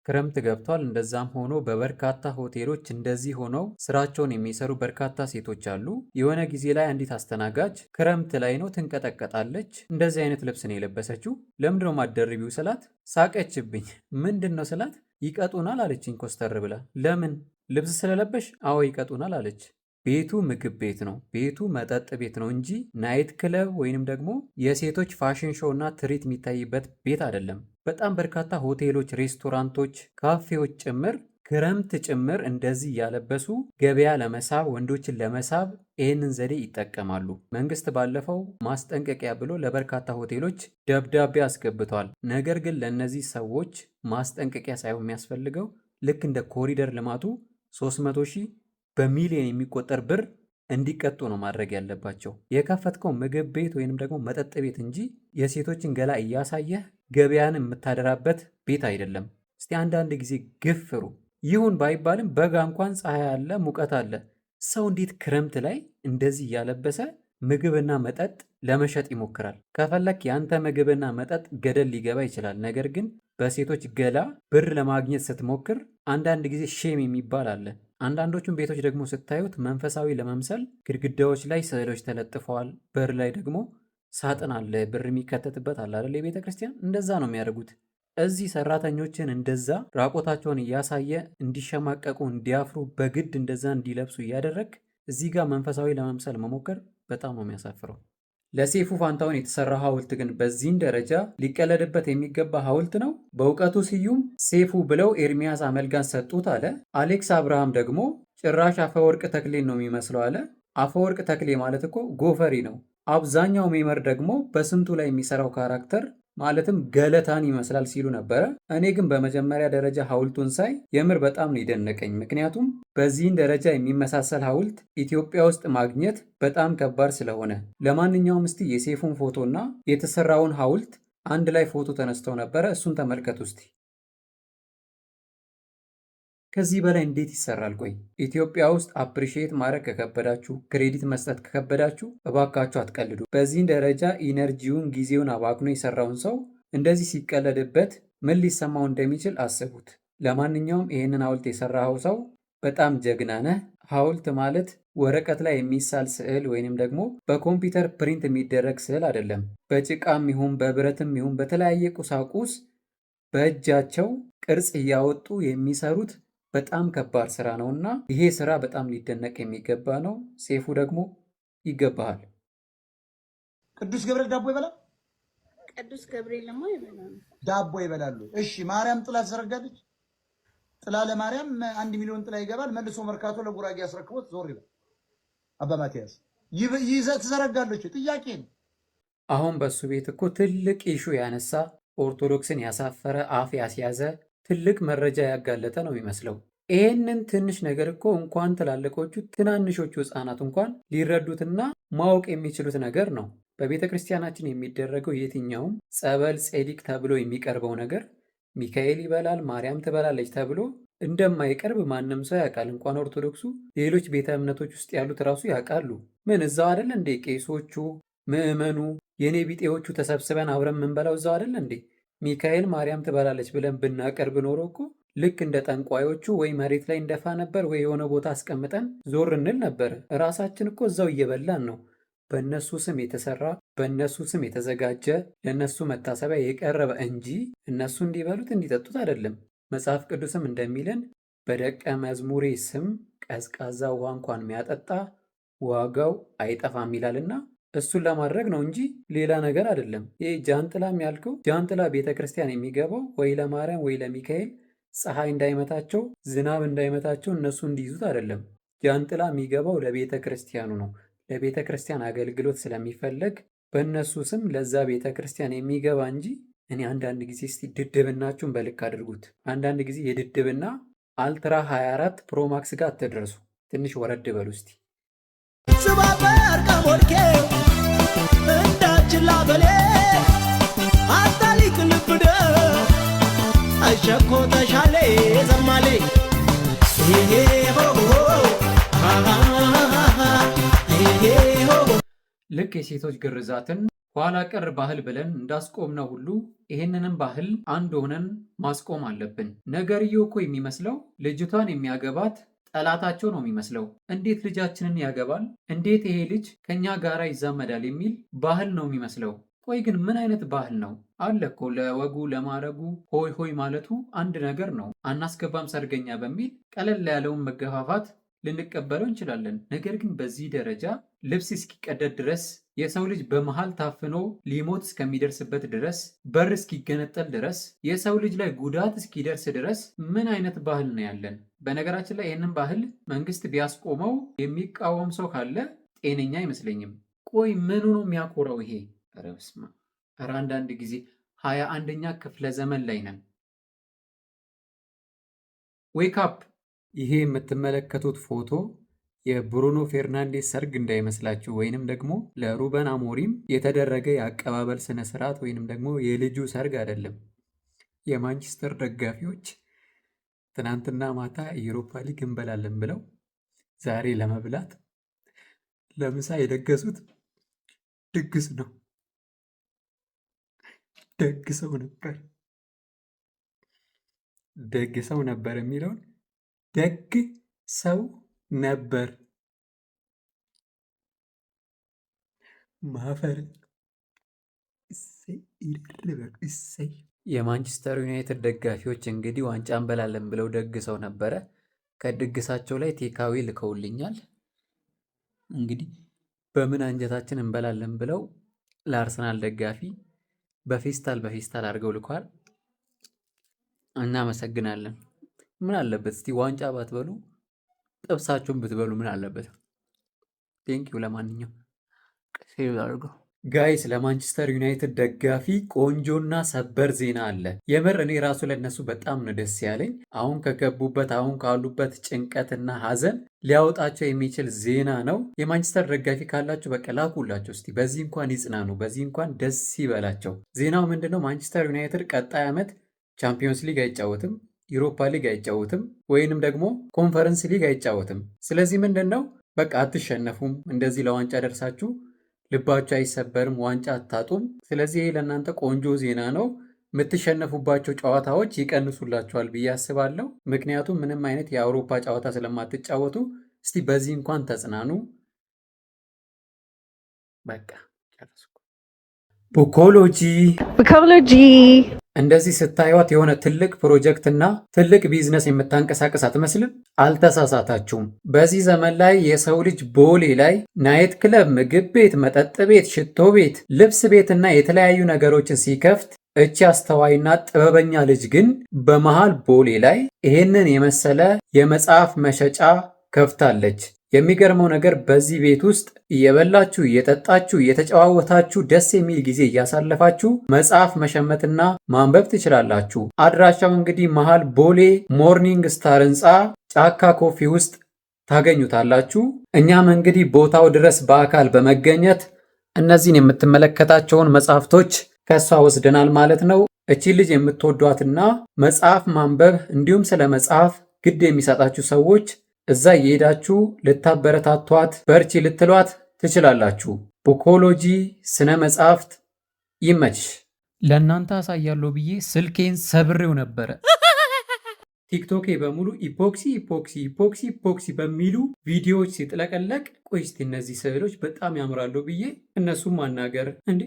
ክረምት ገብቷል። እንደዛም ሆኖ በበርካታ ሆቴሎች እንደዚህ ሆነው ስራቸውን የሚሰሩ በርካታ ሴቶች አሉ። የሆነ ጊዜ ላይ አንዲት አስተናጋጅ ክረምት ላይ ነው ትንቀጠቀጣለች። እንደዚህ አይነት ልብስ ነው የለበሰችው። ለምንድነው ማደርቢው ስላት ሳቀችብኝ። ምንድን ነው ስላት ይቀጡናል አለችኝ ኮስተር ብላ። ለምን ልብስ ስለለበሽ? አዎ ይቀጡናል አለች። ቤቱ ምግብ ቤት ነው፣ ቤቱ መጠጥ ቤት ነው እንጂ ናይት ክለብ ወይንም ደግሞ የሴቶች ፋሽን ሾው እና ትርኢት የሚታይበት ቤት አይደለም። በጣም በርካታ ሆቴሎች፣ ሬስቶራንቶች፣ ካፌዎች ጭምር ክረምት ጭምር እንደዚህ እያለበሱ ገበያ ለመሳብ ወንዶችን ለመሳብ ይህንን ዘዴ ይጠቀማሉ። መንግስት ባለፈው ማስጠንቀቂያ ብሎ ለበርካታ ሆቴሎች ደብዳቤ አስገብቷል። ነገር ግን ለእነዚህ ሰዎች ማስጠንቀቂያ ሳይሆን የሚያስፈልገው ልክ እንደ ኮሪደር ልማቱ 300 ሺህ በሚሊዮን የሚቆጠር ብር እንዲቀጡ ነው ማድረግ ያለባቸው። የከፈትከው ምግብ ቤት ወይንም ደግሞ መጠጥ ቤት እንጂ የሴቶችን ገላ እያሳየህ ገበያን የምታደራበት ቤት አይደለም። እስቲ አንዳንድ ጊዜ ግፍሩ። ይሁን ባይባልም በጋ እንኳን ፀሐይ አለ፣ ሙቀት አለ። ሰው እንዴት ክረምት ላይ እንደዚህ እያለበሰ ምግብና መጠጥ ለመሸጥ ይሞክራል? ከፈለክ ያንተ ምግብና መጠጥ ገደል ሊገባ ይችላል። ነገር ግን በሴቶች ገላ ብር ለማግኘት ስትሞክር አንዳንድ ጊዜ ሼም የሚባል አለ። አንዳንዶቹም ቤቶች ደግሞ ስታዩት መንፈሳዊ ለመምሰል ግድግዳዎች ላይ ስዕሎች ተለጥፈዋል። በር ላይ ደግሞ ሳጥን አለ፣ ብር የሚከተትበት አለ አይደል? የቤተ ክርስቲያን እንደዛ ነው የሚያደርጉት። እዚህ ሰራተኞችን እንደዛ ራቆታቸውን እያሳየ እንዲሸማቀቁ እንዲያፍሩ በግድ እንደዛ እንዲለብሱ እያደረግ እዚህ ጋር መንፈሳዊ ለመምሰል መሞከር በጣም ነው የሚያሳፍረው። ለሴፉ ፋንታሁን የተሰራ ሐውልት ግን በዚህን ደረጃ ሊቀለድበት የሚገባ ሐውልት ነው? በእውቀቱ ስዩም ሴፉ ብለው ኤርሚያስ አመልጋን ሰጡት አለ። አሌክስ አብርሃም ደግሞ ጭራሽ አፈወርቅ ተክሌን ነው የሚመስለው አለ። አፈወርቅ ተክሌ ማለት እኮ ጎፈሪ ነው። አብዛኛው ሜመር ደግሞ በስንቱ ላይ የሚሰራው ካራክተር ማለትም ገለታን ይመስላል ሲሉ ነበረ። እኔ ግን በመጀመሪያ ደረጃ ሐውልቱን ሳይ የምር በጣም ነው የደነቀኝ። ምክንያቱም በዚህን ደረጃ የሚመሳሰል ሐውልት ኢትዮጵያ ውስጥ ማግኘት በጣም ከባድ ስለሆነ። ለማንኛውም እስቲ የሴፉን ፎቶና የተሰራውን ሐውልት አንድ ላይ ፎቶ ተነስተው ነበረ። እሱን ተመልከቱ እስቲ። ከዚህ በላይ እንዴት ይሰራል? ቆይ ኢትዮጵያ ውስጥ አፕሪሺየት ማድረግ ከከበዳችሁ፣ ክሬዲት መስጠት ከከበዳችሁ እባካችሁ አትቀልዱ። በዚህን ደረጃ ኢነርጂውን ጊዜውን አባክኖ የሰራውን ሰው እንደዚህ ሲቀለድበት ምን ሊሰማው እንደሚችል አስቡት። ለማንኛውም ይህንን ሐውልት የሰራኸው ሰው በጣም ጀግና ነህ። ሐውልት ማለት ወረቀት ላይ የሚሳል ስዕል ወይንም ደግሞ በኮምፒውተር ፕሪንት የሚደረግ ስዕል አይደለም። በጭቃም ይሁን በብረትም ይሁን በተለያየ ቁሳቁስ በእጃቸው ቅርጽ እያወጡ የሚሰሩት በጣም ከባድ ስራ ነውና ይሄ ስራ በጣም ሊደነቅ የሚገባ ነው። ሴፉ ደግሞ ይገባሃል። ቅዱስ ገብርኤል ዳቦ ይበላል። ቅዱስ ገብርኤልማ ይበላል፣ ዳቦ ይበላሉ። እሺ ማርያም ጥላ ትዘረጋለች። ጥላ ለማርያም 1 ሚሊዮን ጥላ ይገባል። መልሶ መርካቶ ለጉራጌ ያስረክቦት ዞር ይላል። አባ ማቲያስ ይዘህ ትዘረጋለች። ጥያቄ ነው። አሁን በሱ ቤት እኮ ትልቅ ኢሹ ያነሳ ኦርቶዶክስን ያሳፈረ አፍ ያስያዘ ትልቅ መረጃ ያጋለጠ ነው የሚመስለው። ይህንን ትንሽ ነገር እኮ እንኳን ትላልቆቹ ትናንሾቹ ሕፃናት እንኳን ሊረዱትና ማወቅ የሚችሉት ነገር ነው። በቤተ ክርስቲያናችን የሚደረገው የትኛውም ጸበል፣ ጼዲቅ ተብሎ የሚቀርበው ነገር ሚካኤል ይበላል፣ ማርያም ትበላለች ተብሎ እንደማይቀርብ ማንም ሰው ያውቃል። እንኳን ኦርቶዶክሱ ሌሎች ቤተ እምነቶች ውስጥ ያሉት ራሱ ያውቃሉ። ምን እዛው አይደል እንዴ ቄሶቹ፣ ምዕመኑ፣ የኔ ቢጤዎቹ ተሰብስበን አብረን የምንበላው እዛው አይደል እንዴ? ሚካኤል ማርያም ትበላለች ብለን ብናቀርብ ኖሮ እኮ ልክ እንደ ጠንቋዮቹ ወይ መሬት ላይ እንደፋ ነበር ወይ የሆነ ቦታ አስቀምጠን ዞር እንል ነበር። ራሳችን እኮ እዛው እየበላን ነው። በእነሱ ስም የተሰራ በእነሱ ስም የተዘጋጀ ለእነሱ መታሰቢያ የቀረበ እንጂ እነሱ እንዲበሉት እንዲጠጡት አይደለም። መጽሐፍ ቅዱስም እንደሚለን በደቀ መዝሙሬ ስም ቀዝቃዛ ውሃ እንኳን የሚያጠጣ ዋጋው አይጠፋም ይላልና እሱን ለማድረግ ነው እንጂ ሌላ ነገር አይደለም። ይህ ጃንጥላም ያልከው ጃንጥላ ቤተ ክርስቲያን የሚገባው ወይ ለማርያም ወይ ለሚካኤል ፀሐይ እንዳይመታቸው ዝናብ እንዳይመታቸው እነሱ እንዲይዙት አይደለም። ጃንጥላ የሚገባው ለቤተ ክርስቲያኑ ነው። ለቤተ ክርስቲያን አገልግሎት ስለሚፈለግ በእነሱ ስም ለዛ ቤተ ክርስቲያን የሚገባ እንጂ እኔ አንዳንድ ጊዜ እስቲ ድድብናችሁን በልክ አድርጉት። አንዳንድ ጊዜ የድድብና አልትራ 24 ፕሮማክስ ጋር አትደርሱ። ትንሽ ወረድ በሉ እስቲ። ስባበር ከሞልኬ እንዳችላ በሌ አታሊክ ልብደ አሸኮ ተሻሌ ዘማሌ ይሄ ልክ የሴቶች ግርዛትን ኋላ ቀር ባህል ብለን እንዳስቆምነው ሁሉ ይህንንም ባህል አንድ ሆነን ማስቆም አለብን። ነገርየው እኮ የሚመስለው ልጅቷን የሚያገባት ጠላታቸው ነው የሚመስለው። እንዴት ልጃችንን ያገባል? እንዴት ይሄ ልጅ ከኛ ጋር ይዛመዳል? የሚል ባህል ነው የሚመስለው። ቆይ ግን ምን አይነት ባህል ነው? አለ እኮ ለወጉ ለማረጉ ሆይ ሆይ ማለቱ አንድ ነገር ነው። አናስገባም ሰርገኛ በሚል ቀለል ያለውን መገፋፋት ልንቀበለው እንችላለን። ነገር ግን በዚህ ደረጃ ልብስ እስኪቀደድ ድረስ የሰው ልጅ በመሃል ታፍኖ ሊሞት እስከሚደርስበት ድረስ በር እስኪገነጠል ድረስ የሰው ልጅ ላይ ጉዳት እስኪደርስ ድረስ ምን አይነት ባህል ነው ያለን? በነገራችን ላይ ይህንን ባህል መንግስት ቢያስቆመው የሚቃወም ሰው ካለ ጤነኛ አይመስለኝም። ቆይ ምኑ ነው የሚያኮረው ይሄ? ኧረ በስመ አብ! ኧረ አንዳንድ ጊዜ 21ኛ ክፍለ ዘመን ላይ ነን። ዌክ አፕ! ይሄ የምትመለከቱት ፎቶ የብሩኖ ፌርናንዴስ ሰርግ እንዳይመስላችሁ፣ ወይንም ደግሞ ለሩበን አሞሪም የተደረገ የአቀባበል ስነ ስርዓት ወይንም ደግሞ የልጁ ሰርግ አይደለም። የማንቸስተር ደጋፊዎች ትናንትና ማታ የዩሮፓ ሊግ እንበላለን ብለው ዛሬ ለመብላት ለምሳ የደገሱት ድግስ ነው። ደግ ሰው ነበር። ደግ ሰው ነበር የሚለውን ደግ ሰው ነበር ማፈር እሰይ። የማንቸስተር ዩናይትድ ደጋፊዎች እንግዲህ ዋንጫ እንበላለን ብለው ደግሰው ነበረ። ከድግሳቸው ላይ ቴካዊ ልከውልኛል። እንግዲህ በምን አንጀታችን እንበላለን ብለው ለአርሰናል ደጋፊ በፌስታል አድርገው ልኳል። እናመሰግናለን። ምን አለበት እስቲ ዋንጫ ባትበሉ ጥብሳችሁን ብትበሉ ምን አለበት? ቴንኪው። ለማንኛውም ሴቭ አድርገው ጋይስ። ለማንቸስተር ዩናይትድ ደጋፊ ቆንጆና ሰበር ዜና አለ። የምር እኔ ራሱ ለነሱ በጣም ነው ደስ ያለኝ። አሁን ከገቡበት አሁን ካሉበት ጭንቀትና ሐዘን ሊያወጣቸው የሚችል ዜና ነው። የማንቸስተር ደጋፊ ካላችሁ በቃ ላኩላቸው እስቲ። በዚህ እንኳን ይጽናኑ፣ በዚህ እንኳን ደስ ይበላቸው። ዜናው ምንድነው? ማንቸስተር ዩናይትድ ቀጣይ ዓመት ቻምፒዮንስ ሊግ አይጫወትም፣ ዩሮፓ ሊግ አይጫወትም፣ ወይንም ደግሞ ኮንፈረንስ ሊግ አይጫወትም። ስለዚህ ምንድን ነው በቃ አትሸነፉም። እንደዚህ ለዋንጫ ደርሳችሁ ልባችሁ አይሰበርም፣ ዋንጫ አታጡም። ስለዚህ ይሄ ለእናንተ ቆንጆ ዜና ነው። የምትሸነፉባቸው ጨዋታዎች ይቀንሱላችኋል ብዬ አስባለሁ። ምክንያቱም ምንም አይነት የአውሮፓ ጨዋታ ስለማትጫወቱ እስቲ በዚህ እንኳን ተጽናኑ። በቃ ጨረስኩ። ቡኮሎጂ እንደዚህ ስታዩት የሆነ ትልቅ ፕሮጀክት እና ትልቅ ቢዝነስ የምታንቀሳቀስ አትመስልም? አልተሳሳታችሁም። በዚህ ዘመን ላይ የሰው ልጅ ቦሌ ላይ ናይት ክለብ፣ ምግብ ቤት፣ መጠጥ ቤት፣ ሽቶ ቤት፣ ልብስ ቤት እና የተለያዩ ነገሮችን ሲከፍት እቺ አስተዋይና ጥበበኛ ልጅ ግን በመሃል ቦሌ ላይ ይሄንን የመሰለ የመጽሐፍ መሸጫ ከፍታለች። የሚገርመው ነገር በዚህ ቤት ውስጥ እየበላችሁ እየጠጣችሁ እየተጨዋወታችሁ ደስ የሚል ጊዜ እያሳለፋችሁ መጽሐፍ መሸመትና ማንበብ ትችላላችሁ። አድራሻው እንግዲህ መሃል ቦሌ ሞርኒንግ ስታር ህንፃ ጫካ ኮፊ ውስጥ ታገኙታላችሁ። እኛም እንግዲህ ቦታው ድረስ በአካል በመገኘት እነዚህን የምትመለከታቸውን መጽሐፍቶች ከሷ ወስደናል ማለት ነው። እቺ ልጅ የምትወዷትና መጽሐፍ ማንበብ እንዲሁም ስለ መጽሐፍ ግድ የሚሰጣችሁ ሰዎች እዛ እየሄዳችሁ ልታበረታቷት በርቺ ልትሏት ትችላላችሁ። ቡኮሎጂ ስነ መጽሐፍት ይመችሽ። ለእናንተ አሳያለሁ ብዬ ስልኬን ሰብሬው ነበረ። ቲክቶኬ በሙሉ ኢፖክሲ በሚሉ ቪዲዮዎች ሲጥለቀለቅ፣ ቆይ እስቲ እነዚህ ስዕሎች በጣም ያምራሉ ብዬ እነሱም ማናገር እንዴ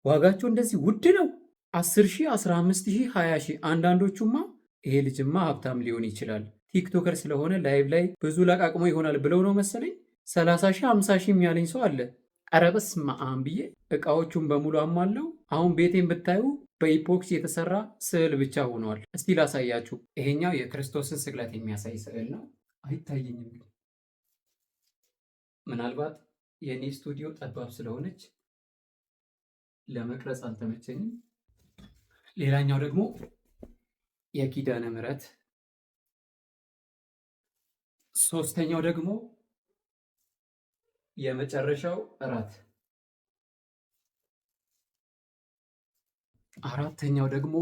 ዋጋቸው እንደዚህ ውድ ነው? 10,000፣ 15,000፣ 20,000። አንዳንዶቹማ ይሄ ልጅማ ሀብታም ሊሆን ይችላል ቲክቶከር ስለሆነ ላይቭ ላይ ብዙ ለቃቅሞ ይሆናል ብለው ነው መሰለኝ 30,000፣ 50,000 ያለኝ ሰው አለ። ኧረ በስመ አብ ብዬ እቃዎቹን በሙሉ አሟለው። አሁን ቤቴን ብታዩ በኢፖክሲ የተሰራ ስዕል ብቻ ሆኗል። እስቲ ላሳያችሁ። ይሄኛው የክርስቶስን ስቅለት የሚያሳይ ስዕል ነው። አይታየኝም እንግዲህ ምናልባት የኔ ስቱዲዮ ጠባብ ስለሆነች ለመቅረጽ አልተመቸኝም። ሌላኛው ደግሞ የኪዳነ ምሕረት፣ ሶስተኛው ደግሞ የመጨረሻው እራት፣ አራተኛው ደግሞ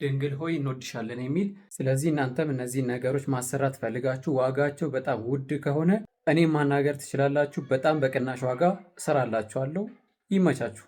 ድንግል ሆይ እንወድሻለን የሚል። ስለዚህ እናንተም እነዚህን ነገሮች ማሰራት ፈልጋችሁ ዋጋቸው በጣም ውድ ከሆነ እኔም ማናገር ትችላላችሁ። በጣም በቅናሽ ዋጋ እሰራላችኋለሁ። ይመቻችሁ።